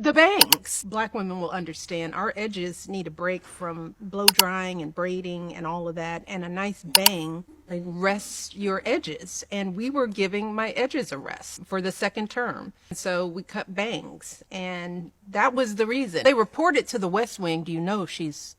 The bangs. Black women will understand our edges need a break from blow drying and braiding and all of that, and a nice bang rests your edges. And we were giving my edges a rest for the second term. So we cut bangs, and that was the reason. They reported to the West Wing, do you know she's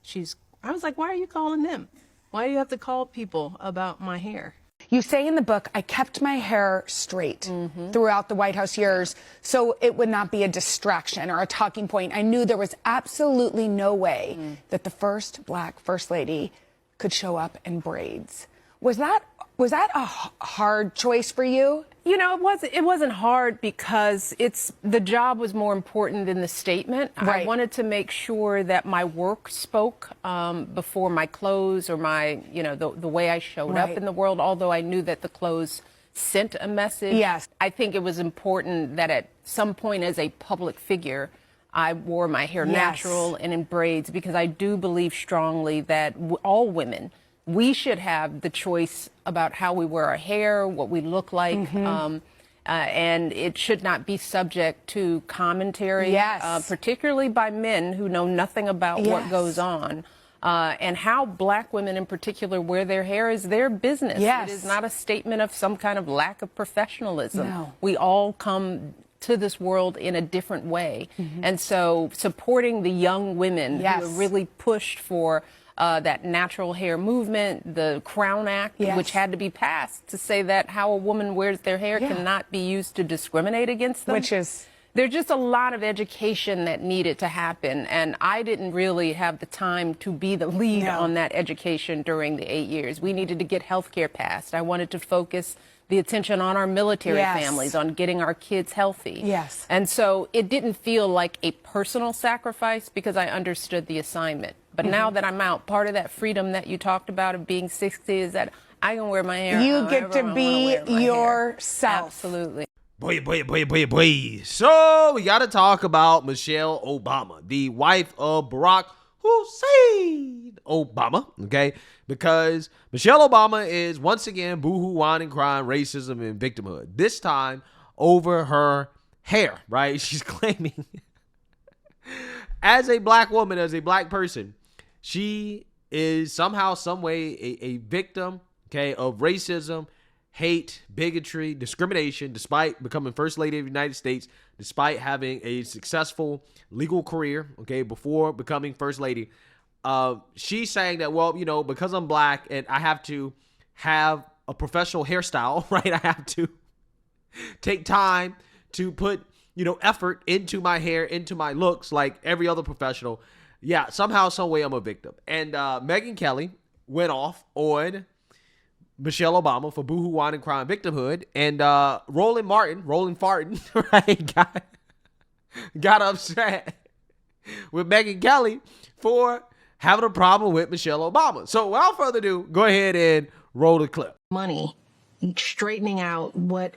I was like, why are you calling them? Why do you have to call people about my hair? You say in the book, I kept my hair straight throughout the White House years so it would not be a distraction or a talking point. I knew there was absolutely no way that the first Black First Lady could show up in braids. Was that a hard choice for you? You know, it wasn't hard because the job was more important than the statement. Right. I wanted to make sure that my work spoke before my clothes or the way I showed up in the world, although I knew that the clothes sent a message. Yes. I think it was important that at some point as a public figure, I wore my hair natural and in braids, because I do believe strongly that all women, we should have the choice about how we wear our hair, what we look like, and it should not be subject to commentary, particularly by men who know nothing about what goes on. And how Black women in particular wear their hair is their business. It is not a statement of some kind of lack of professionalism. No. We all come to this world in a different way. And so supporting the young women who are really pushed for that natural hair movement, the Crown Act, which had to be passed to say that how a woman wears their hair cannot be used to discriminate against them. There's just a lot of education that needed to happen, and I didn't really have the time to be the lead on that education during the 8 years. We needed to get health care passed. I wanted to focus the attention on our military families, on getting our kids healthy. And so it didn't feel like a personal sacrifice because I understood the assignment. But now that I'm out, part of that freedom that you talked about of being 60 is that I can wear my hair. You get to be yourself. Absolutely. Boy. So we got to talk about Michelle Obama, the wife of Barack Hussein Obama, okay? Because Michelle Obama is once again boohoo, whining, crying, racism, and victimhood. This time over her hair, right? She's claiming as a Black woman, as a Black person, she is somehow, some way a victim, okay, of racism, hate, bigotry, discrimination, despite becoming First Lady of the United States, despite having a successful legal career, okay, before becoming First Lady. She's saying that, well, you know, because I'm Black and I have to have a professional hairstyle, right? I have to take time to put, you know, effort into my hair, into my looks like every other professional. Yeah, somehow, some way I'm a victim. And Megyn Kelly went off on Michelle Obama for boohoo, whining, crying, victimhood. And Roland Fartin, right, got upset with Megyn Kelly for having a problem with Michelle Obama. So without further ado, go ahead and roll the clip. Money, straightening out what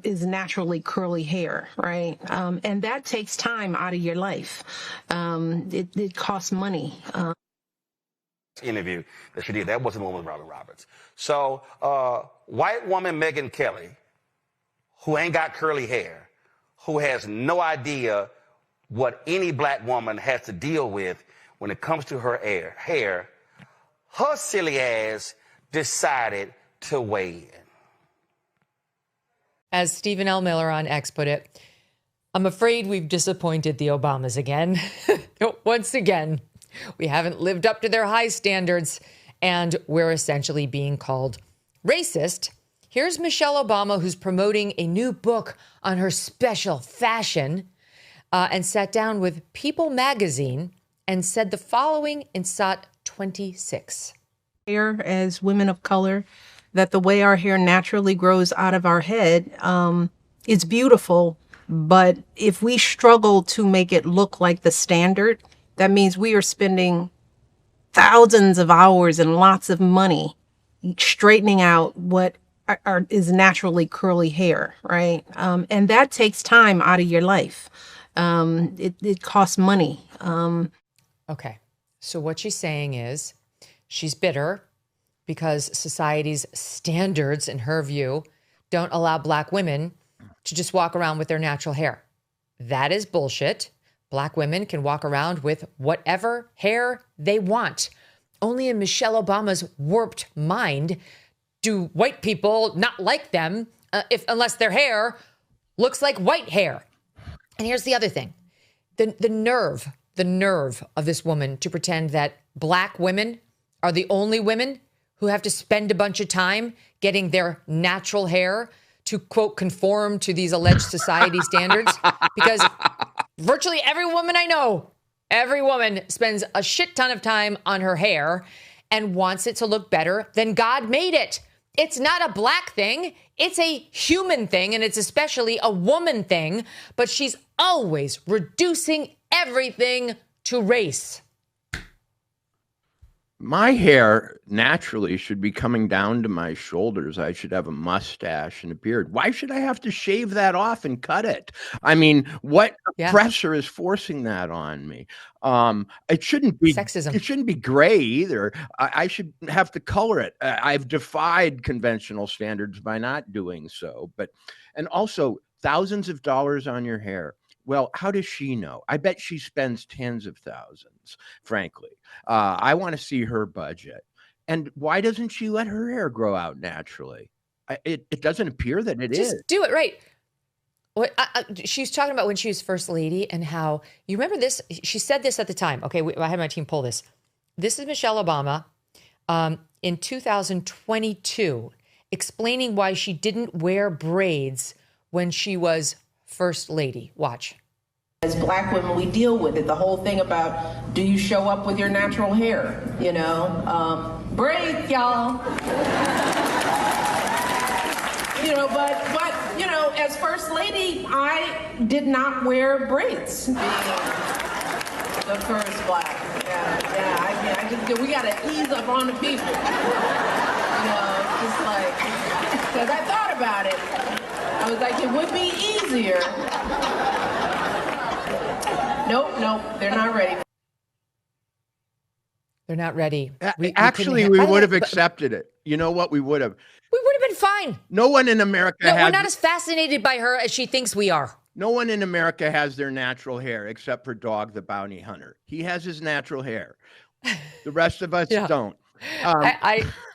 is naturally curly hair, right? And that takes time out of your life. It costs money. Interview that she did, that wasn't the one with Robert Roberts. So white woman Megyn Kelly, who ain't got curly hair, who has no idea what any Black woman has to deal with when it comes to her hair, her silly ass decided to weigh in. As Stephen L. Miller on X put it, I'm afraid we've disappointed the Obamas again. Once again, we haven't lived up to their high standards, and we're essentially being called racist. Here's Michelle Obama, who's promoting a new book on her special fashion, and sat down with People magazine and said the following in SOT 26. Hair as women of color, that the way our hair naturally grows out of our head, it's beautiful. But if we struggle to make it look like the standard, that means we are spending thousands of hours and lots of money straightening out what is naturally curly hair, right? And that takes time out of your life. It costs money. Okay, so what she's saying is she's bitter because society's standards, in her view, don't allow Black women to just walk around with their natural hair. That is bullshit. Black women can walk around with whatever hair they want. Only in Michelle Obama's warped mind do white people not like them unless their hair looks like white hair. And here's the other thing. The nerve of this woman to pretend that Black women are the only women who have to spend a bunch of time getting their natural hair to, quote, conform to these alleged society standards. Because virtually every woman I know, every woman spends a shit ton of time on her hair and wants it to look better than God made it. It's not a Black thing. It's a human thing, and it's especially a woman thing. But she's always reducing everything to race. My hair naturally should be coming down to my shoulders. I should have a mustache and a beard. Why should I have to shave that off and cut it? I mean, what oppressor is forcing that on me? It shouldn't be sexism. It shouldn't be gray either. I should have to color it. I've defied conventional standards by not doing so. And also thousands of dollars on your hair. Well, how does she know? I bet she spends tens of thousands, frankly. I want to see her budget. And why doesn't she let her hair grow out naturally? It doesn't appear that it is. Just do it, right? What she's talking about when she was first lady and how, you remember this? She said this at the time. Okay, I had my team pull this. This is Michelle Obama in 2022 explaining why she didn't wear braids when she was first lady. Watch. As Black women, we deal with it. The whole thing about, do you show up with your natural hair? You know, braids, y'all. You know, but you know, as first lady, I did not wear braids. Being the first Black. Yeah. I just, we gotta ease up on the people. You know, just like, because I thought about it. I was like, it would be easier. Nope, they're not ready. They're not ready. Actually, we would have accepted it. You know what? We would have. We would have been fine. No one in America we're not as fascinated by her as she thinks we are. No one in America has their natural hair except for Dog the Bounty Hunter. He has his natural hair. The rest of us don't.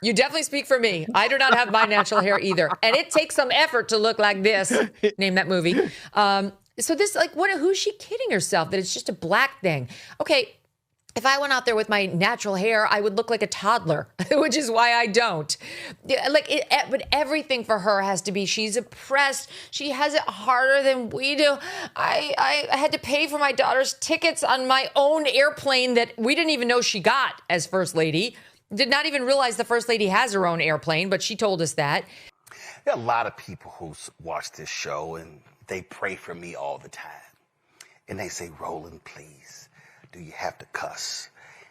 You definitely speak for me. I do not have my natural hair either. And it takes some effort to look like this. Name that movie. So this, like, who's she kidding herself that it's just a Black thing? Okay, if I went out there with my natural hair, I would look like a toddler, which is why I don't. But everything for her has to be, she's oppressed. She has it harder than we do. I had to pay for my daughter's tickets on my own airplane that we didn't even know she got as first lady. Did not even realize the first lady has her own airplane, but she told us that. There are a lot of people who watch this show and they pray for me all the time. And they say, Roland, please, do you have to cuss?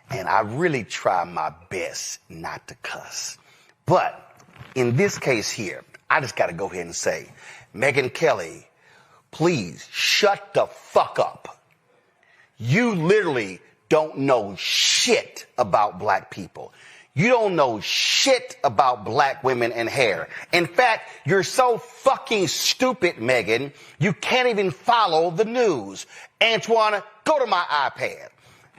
And I really try my best not to cuss. But in this case here, I just got to go ahead and say, Megyn Kelly, please shut the fuck up. You literally don't know shit about Black people. You don't know shit about Black women and hair. In fact, you're so fucking stupid, Megyn, you can't even follow the news. Antoine, go to my iPad.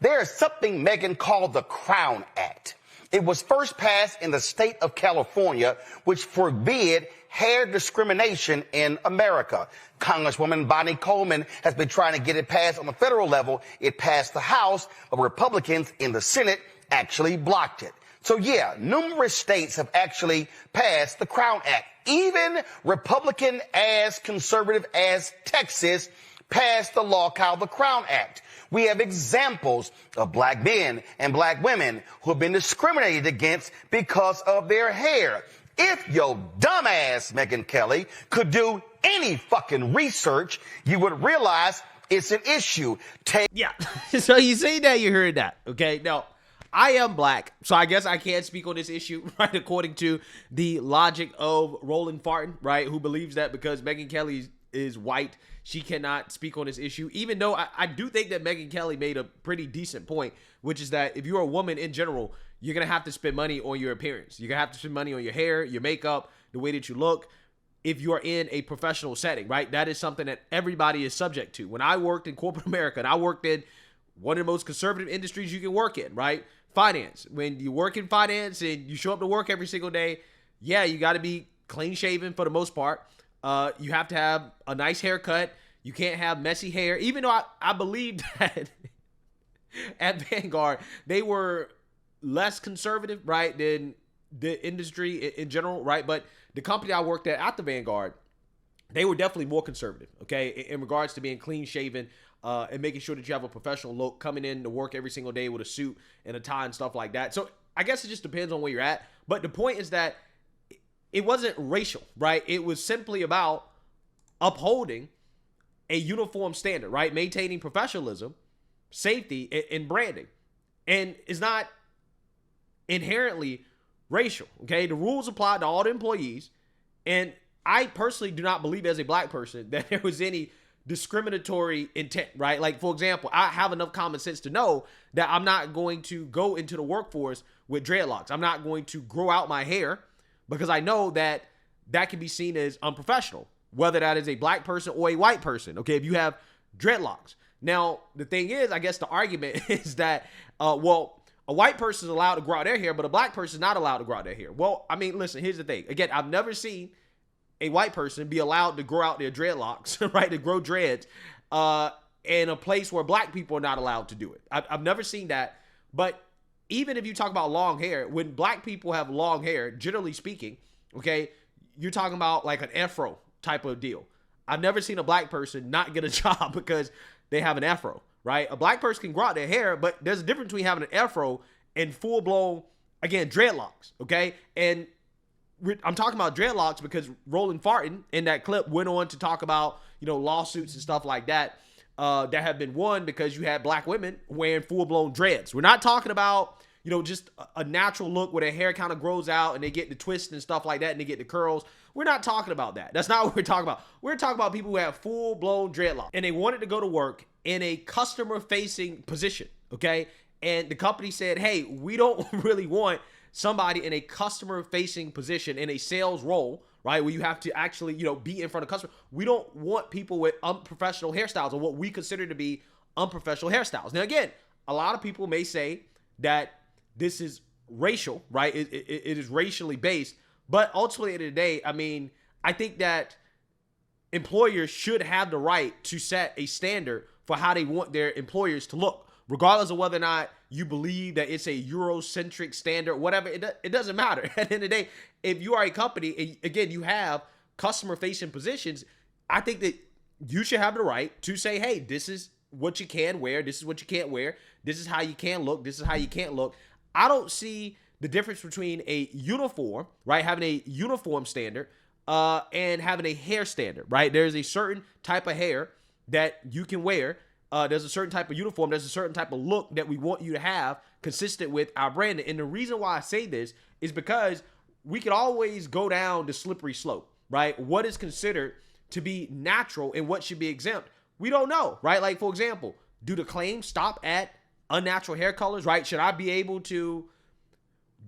There is something, Megyn, called the Crown Act. It was first passed in the state of California, which forbid hair discrimination in America. Congresswoman Bonnie Coleman has been trying to get it passed on the federal level. It passed the House, but Republicans in the Senate actually blocked it. So yeah, numerous states have actually passed the Crown Act. Even Republican as conservative as Texas passed the law called the Crown Act. We have examples of Black men and Black women who have been discriminated against because of their hair. If your dumbass, Megyn Kelly, could do any fucking research, you would realize it's an issue. Yeah. So you say that, you heard that. Okay. Now, I am Black, so I guess I can't speak on this issue, right? According to the logic of Roland Farton, right? Who believes that because Megyn Kelly is white, she cannot speak on this issue, even though I do think that Megyn Kelly made a pretty decent point, which is that if you're a woman in general, you're going to have to spend money on your appearance. You're going to have to spend money on your hair, your makeup, the way that you look. if you're in a professional setting, right? That is something that everybody is subject to. When I worked in corporate America, and I worked in one of the most conservative industries you can work in, right? Finance. When you work in finance and you show up to work every single day, yeah, you got to be clean shaven for the most part. You have to have a nice haircut. You can't have messy hair. Even though I believe that at Vanguard, they were less conservative, right, than the industry in general, right? But the company I worked at the Vanguard, they were definitely more conservative, okay, in regards to being clean shaven and making sure that you have a professional look, coming in to work every single day with a suit and a tie and stuff like that. So I guess it just depends on where you're at. But the point is that it wasn't racial, right? It was simply about upholding a uniform standard, right? Maintaining professionalism, safety, and branding. And it's not inherently racial, okay? The rules apply to all the employees. And I personally do not believe as a black person that there was any discriminatory intent, right? Like, for example, I have enough common sense to know that I'm not going to go into the workforce with dreadlocks. I'm not going to grow out my hair because I know that that can be seen as unprofessional, whether that is a black person or a white person, okay? If you have dreadlocks. Now, the thing is, I guess the argument is that, well, a white person is allowed to grow out their hair, but a black person is not allowed to grow out their hair. Well, I mean, listen, here's the thing. Again, I've never seen a white person be allowed to grow out their dreadlocks, right, to grow dreads in a place where black people are not allowed to do it. I've never seen that. But even if you talk about long hair, when black people have long hair, generally speaking, okay, you're talking about like an afro type of deal. I've never seen a black person not get a job because they have an afro, right? A black person can grow out their hair, but there's a difference between having an afro and full-blown, again, dreadlocks, okay? And I'm talking about dreadlocks because Roland Farton in that clip went on to talk about, you know, lawsuits and stuff like that that have been won because you had black women wearing full-blown dreads. We're not talking about, you know, just a natural look where their hair kind of grows out and they get the twist and stuff like that and they get the curls. We're not talking about that. That's not what we're talking about. We're talking about people who have full-blown dreadlocks and they wanted to go to work in a customer-facing position, okay? And the company said, hey, we don't really want somebody in a customer-facing position in a sales role, right, where you have to actually, you know, be in front of customers. We don't want people with unprofessional hairstyles or what we consider to be unprofessional hairstyles. Now, again, a lot of people may say that this is racial, right? It is racially based. But ultimately, at the end of the day, I mean, I think that employers should have the right to set a standard for how they want their employers to look, regardless of whether or not you believe that it's a Eurocentric standard, whatever. It doesn't matter. At the end of the day, if you are a company, and again, you have customer-facing positions, I think that you should have the right to say, hey, this is what you can wear. This is what you can't wear. This is how you can look. This is how you can't look. I don't see the difference between a uniform, right, having a uniform standard and having a hair standard, right? There's a certain type of hair that you can wear. There's a certain type of uniform. There's a certain type of look that we want you to have consistent with our branding. And the reason why I say this is because we could always go down the slippery slope, right? What is considered to be natural and what should be exempt? We don't know, right? Like, for example, do the claims stop at unnatural hair colors, right? Should I be able to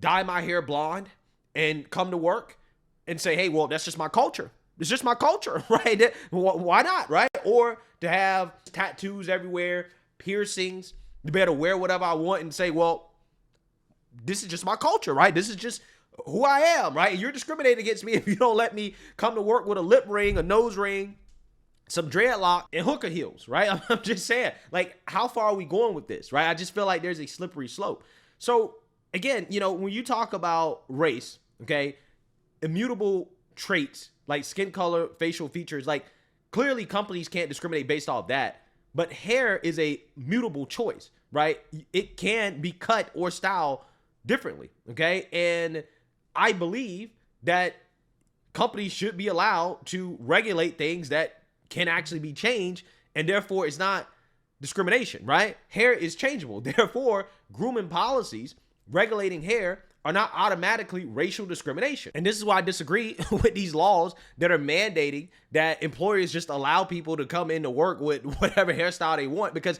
dye my hair blonde and come to work and say, hey, well, that's just my culture. It's just my culture, right? Why not, right? Or to have tattoos everywhere, piercings, you better wear whatever I want and say, well, this is just my culture, right? This is just who I am, right? And you're discriminating against me if you don't let me come to work with a lip ring, a nose ring, some dreadlock, and hooker heels, right? I'm just saying, like, how far are we going with this, right? I just feel like there's a slippery slope. So, again, you know, when you talk about race, okay, immutable traits like skin color, facial features, like, clearly companies can't discriminate based off that. But hair is a mutable choice, right? It can be cut or styled differently, okay? And I believe that companies should be allowed to regulate things that can actually be changed, and therefore it's not discrimination, right? Hair is changeable. Therefore, grooming policies regulating hair are not automatically racial discrimination. And this is why I disagree with these laws that are mandating that employers just allow people to come into work with whatever hairstyle they want. Because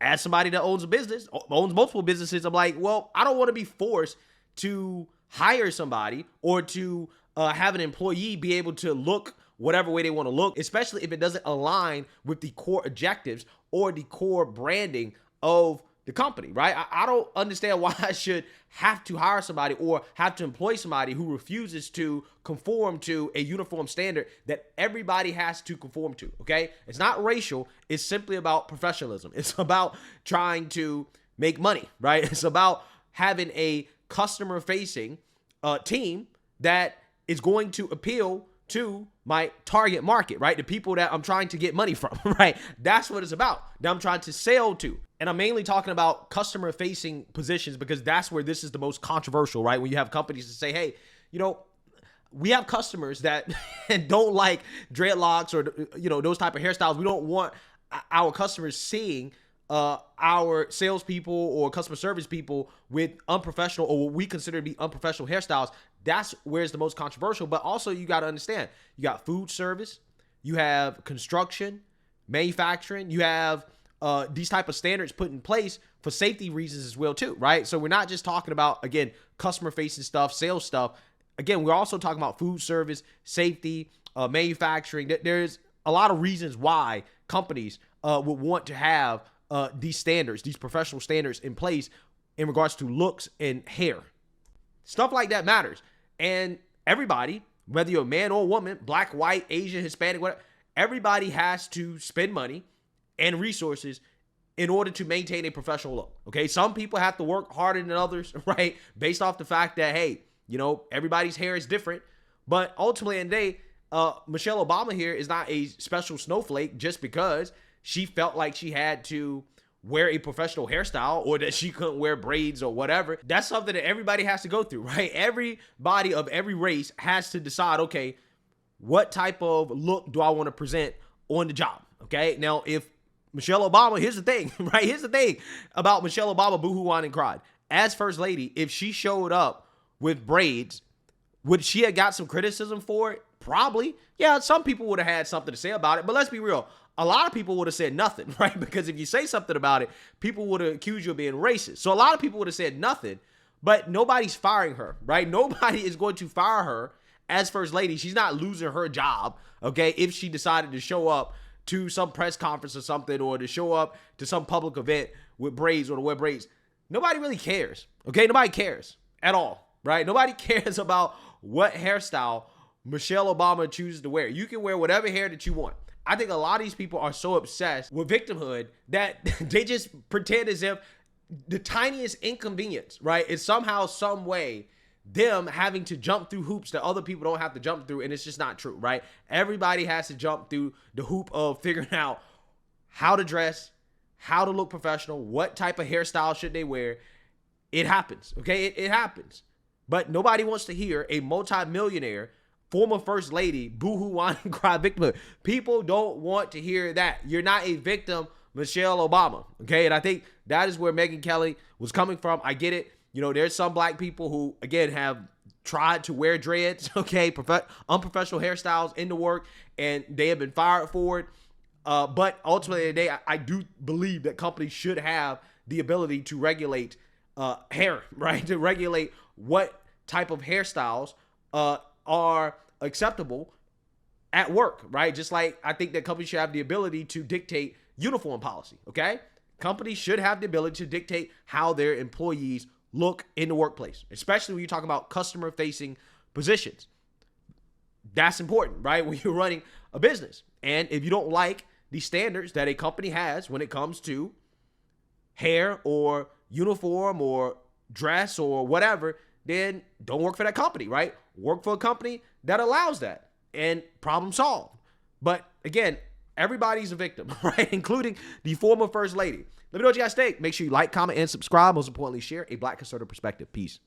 as somebody that owns a business, owns multiple businesses, I'm like, well, I don't want to be forced to hire somebody or to have an employee be able to look whatever way they want to look, especially if it doesn't align with the core objectives or the core branding of the company, right? I don't understand why I should have to hire somebody or have to employ somebody who refuses to conform to a uniform standard that everybody has to conform to, okay? It's not racial. It's simply about professionalism. It's about trying to make money, right? It's about having a customer-facing team that is going to appeal to my target market, right? The people that I'm trying to get money from, right? That's what it's about. That I'm trying to sell to. And I'm mainly talking about customer facing positions because that's where this is the most controversial, right? When you have companies that say, hey, you know, we have customers that don't like dreadlocks or, you know, those type of hairstyles. We don't want our customers seeing our salespeople or customer service people with unprofessional or what we consider to be unprofessional hairstyles. That's where it's the most controversial. But also you got to understand, you got food service, you have construction, manufacturing, you have these type of standards put in place for safety reasons as well too, right? So we're not just talking about, again, customer facing stuff, sales stuff. Again, we're also talking about food service, safety, manufacturing. There's a lot of reasons why companies would want to have these standards, these professional standards in place in regards to looks and hair. Stuff like that matters. And everybody, whether you're a man or a woman, black, white, Asian, Hispanic, whatever, everybody has to spend money and resources in order to maintain a professional look. Okay. Some people have to work harder than others, right? Based off the fact that, hey, you know, everybody's hair is different. But ultimately in the day, Michelle Obama here is not a special snowflake just because she felt like she had to wear a professional hairstyle or that she couldn't wear braids or whatever. That's something that everybody has to go through, right? Everybody of every race has to decide, okay, what type of look do I want to present on the job? Okay. Now, if Michelle Obama, here's the thing, right? Here's the thing about Michelle Obama, boohoo, whined and cried. As first lady, if she showed up with braids, would she have got some criticism for it? Probably. Yeah, some people would have had something to say about it, but let's be real. A lot of people would have said nothing, right? Because if you say something about it, people would have accused you of being racist. So a lot of people would have said nothing, but nobody's firing her, right? Nobody is going to fire her as first lady. She's not losing her job, okay, if she decided to show up to some press conference or something, or to show up to some public event with braids or to wear braids. Nobody really cares, okay? Nobody cares at all, right? Nobody cares about what hairstyle Michelle Obama chooses to wear. You can wear whatever hair that you want. I think a lot of these people are so obsessed with victimhood that they just pretend as if the tiniest inconvenience, right, is somehow, some way, them having to jump through hoops that other people don't have to jump through, and it's just not true, right? Everybody has to jump through the hoop of figuring out how to dress, how to look professional, what type of hairstyle should they wear. It happens, okay? It happens. But nobody wants to hear a multi-millionaire, former first lady, boohoo, whine, and cry victimhood. People don't want to hear that. You're not a victim, Michelle Obama, okay? And I think that is where Megyn Kelly was coming from. I get it. You know, there's some black people who, again, have tried to wear dreads, okay, unprofessional hairstyles into work, and they have been fired for it. But ultimately, today, I do believe that companies should have the ability to regulate hair, right? To regulate what type of hairstyles are acceptable at work, right? Just like I think that companies should have the ability to dictate uniform policy, okay? Companies should have the ability to dictate how their employees look in the workplace, especially when you're talking about customer-facing positions. That's important, right? When you're running a business. And if you don't like the standards that a company has when it comes to hair or uniform or dress or whatever, then don't work for that company, right? Work for a company that allows that, and problem solved. But again, everybody's a victim, right? Including the former first lady. Let me know what you guys think. Make sure you like, comment, and subscribe. Most importantly, share a Black conservative perspective. Peace.